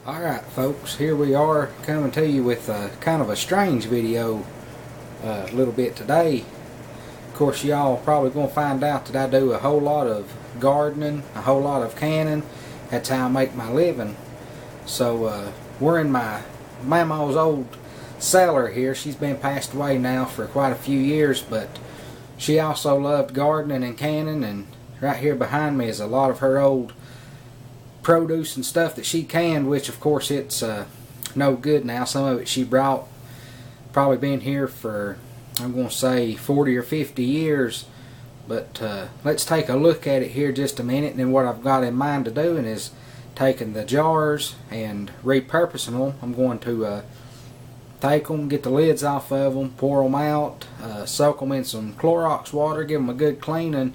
Alright folks, here we are coming to you with kind of a strange video a little bit today. Of course y'all probably going to find out that I do a whole lot of gardening, a whole lot of canning. That's how I make my living. So we're in my Mamaw's old cellar here. She's been passed away now for quite a few years, but she also loved gardening and canning, and right here behind me is a lot of her old produce and stuff that she canned, which of course it's no good now. Some of it she brought, probably been here for, I'm going to say 40 or 50 years. But let's take a look at it here just a minute, and then what I've got in mind to doing is taking the jars and repurposing them. I'm going to take them, get the lids off of them, pour them out, soak them in some Clorox water, give them a good cleaning,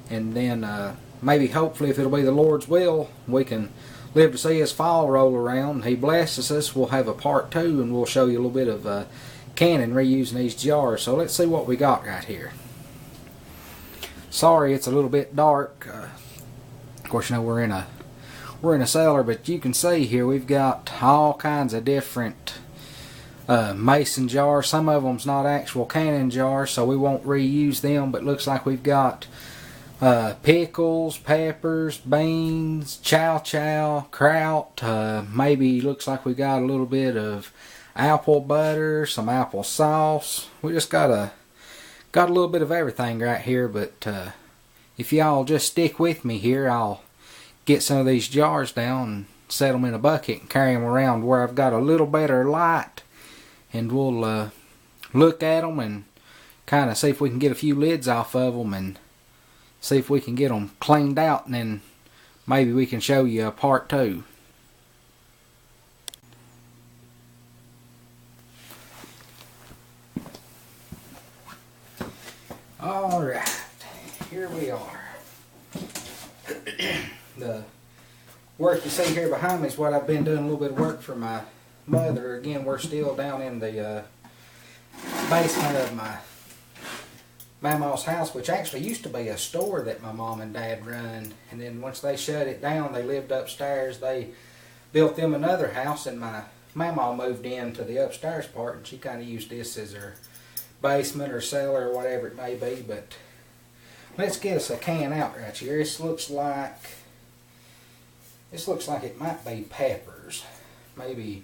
and then maybe hopefully, if it'll be the Lord's will, we can live to see His fall roll around. He blesses us, we'll have a part 2, and we'll show you a little bit of canning reusing these jars. So let's see what we got right here. Sorry it's a little bit dark. Of course, you know we're in a cellar, but you can see here we've got all kinds of different mason jars. Some of them's not actual canning jars, so we won't reuse them, but looks like we've got pickles, peppers, beans, chow, kraut, maybe looks like we got a little bit of apple butter, some apple sauce. We just got a little bit of everything right here, but if y'all just stick with me here, I'll get some of these jars down and set them in a bucket and carry them around where I've got a little better light, and we'll look at them and kind of see if we can get a few lids off of them and see if we can get them cleaned out, and then maybe we can show you a part 2. Alright, here we are. The work you see here behind me is what I've been doing a little bit of work for my mother. Again, we're still down in the basement of my Mamaw's house, which actually used to be a store that my mom and dad run, and then once they shut it down, they lived upstairs. They built them another house, and my mamaw moved into the upstairs part, and she kind of used this as her basement or cellar or whatever it may be. But let's get us a can out right here. This looks like it might be peppers, maybe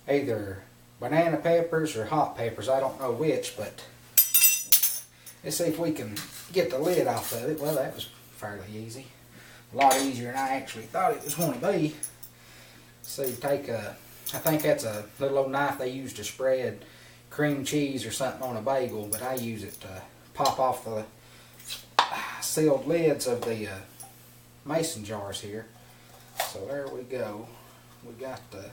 either banana peppers or hot peppers. I don't know which, but let's see if we can get the lid off of it. Well, that was fairly easy. A lot easier than I actually thought it was going to be. So you take I think that's a little old knife they use to spread cream cheese or something on a bagel, but I use it to pop off the sealed lids of the mason jars here. So there we go. We got the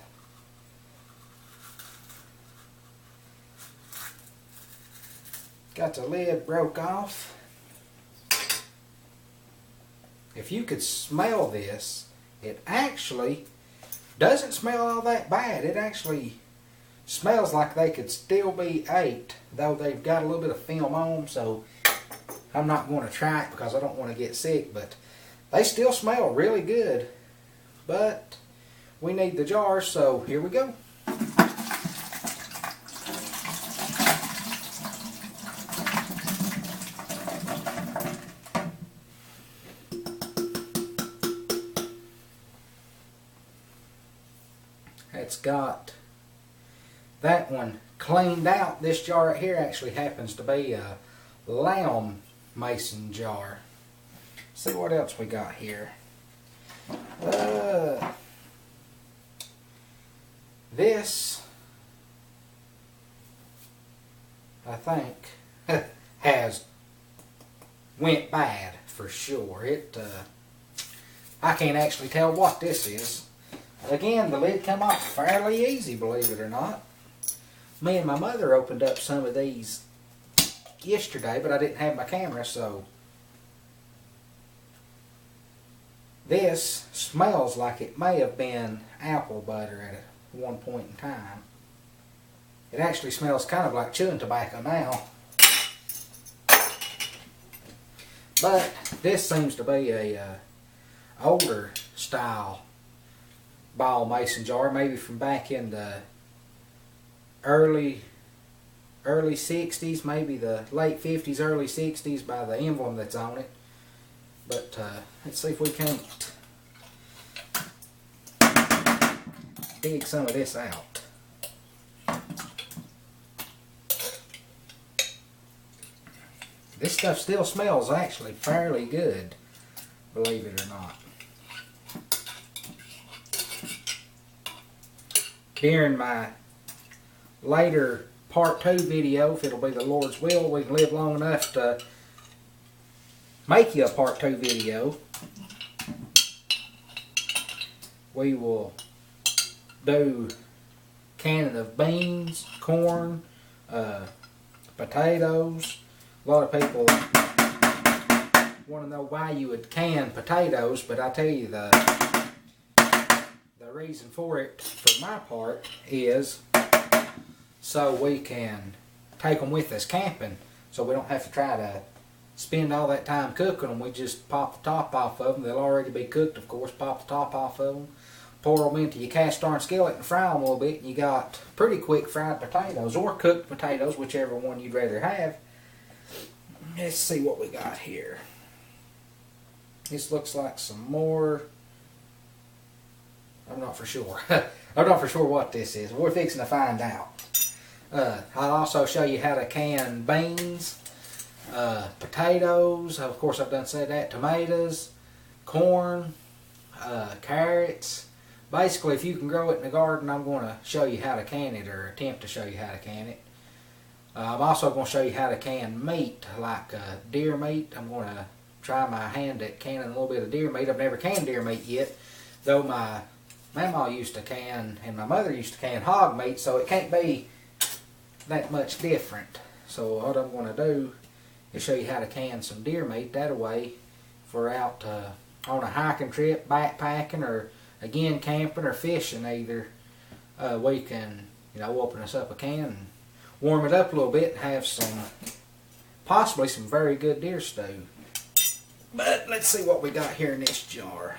lid broke off. If you could smell this, it actually doesn't smell all that bad. It actually smells like they could still be ate, though they've got a little bit of film on them, so I'm not going to try it because I don't want to get sick, but they still smell really good. But we need the jars, so here we go. It's got that one cleaned out. This jar right here actually happens to be a lamb mason jar. Let's see what else we got here. This, I think, has went bad for sure. I can't actually tell what this is. Again, the lid come off fairly easy, believe it or not. Me and my mother opened up some of these yesterday, but I didn't have my camera, so this smells like it may have been apple butter at one point in time. It actually smells kind of like chewing tobacco now. But this seems to be a older style ball mason jar, maybe from back in the early 60s, maybe the late 50s, early 60s by the emblem that's on it. But let's see if we can't dig some of this out. This stuff still smells actually fairly good, believe it or not. During my later part 2 video, if it'll be the Lord's will, we can live long enough to make you a part 2 video. We will do canning of beans, corn, potatoes. A lot of people want to know why you would can potatoes, but I tell you the reason for it, for my part, is so we can take them with us camping, so we don't have to try to spend all that time cooking them. We just pop the top off of them. They'll already be cooked, of course. Pop the top off of them, pour them into your cast iron skillet and fry them a little bit, and you got pretty quick fried potatoes, or cooked potatoes, whichever one you'd rather have. Let's see what we got here. This looks like some more. I'm not for sure. I'm not for sure what this is. We're fixing to find out. I'll also show you how to can beans, potatoes. Of course, I've done said that. Tomatoes, corn, carrots. Basically, if you can grow it in the garden, I'm going to show you how to can it, or attempt to show you how to can it. I'm also going to show you how to can meat, like deer meat. I'm going to try my hand at canning a little bit of deer meat. I've never canned deer meat yet, though my mamaw used to can, and my mother used to can hog meat, so it can't be that much different. So what I'm going to do is show you how to can some deer meat. That way, if we're out on a hiking trip, backpacking, or again camping or fishing either, we can, open us up a can and warm it up a little bit and have possibly some very good deer stew. But let's see what we got here in this jar.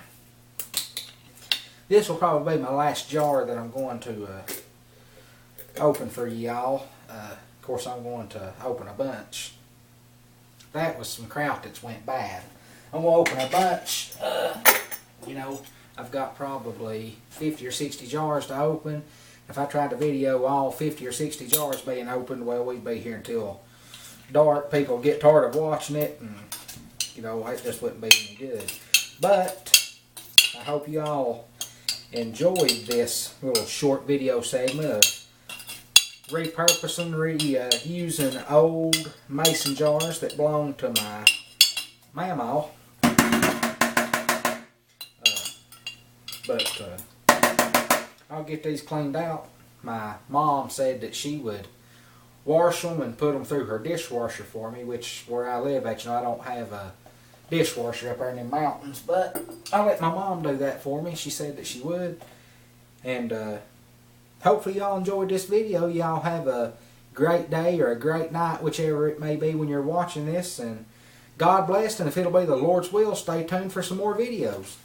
This will probably be my last jar that I'm going to open for y'all. Of course, I'm going to open a bunch. That was some kraut that's went bad. I'm going to open a bunch. I've got probably 50 or 60 jars to open. If I tried to video all 50 or 60 jars being opened, well, we'd be here until dark. People get tired of watching it, and it just wouldn't be any good. But I hope you all enjoyed this little short video segment of repurposing, reusing old mason jars that belong to my mamaw. I'll get these cleaned out. My mom said that she would wash them and put them through her dishwasher for me, which where I live, actually, I don't have a dishwasher up there in the mountains, but I'll let my mom do that for me. She said that she would. And hopefully y'all enjoyed this video. Y'all have a great day or a great night, whichever it may be when you're watching this. And God bless, and if it'll be the Lord's will, stay tuned for some more videos.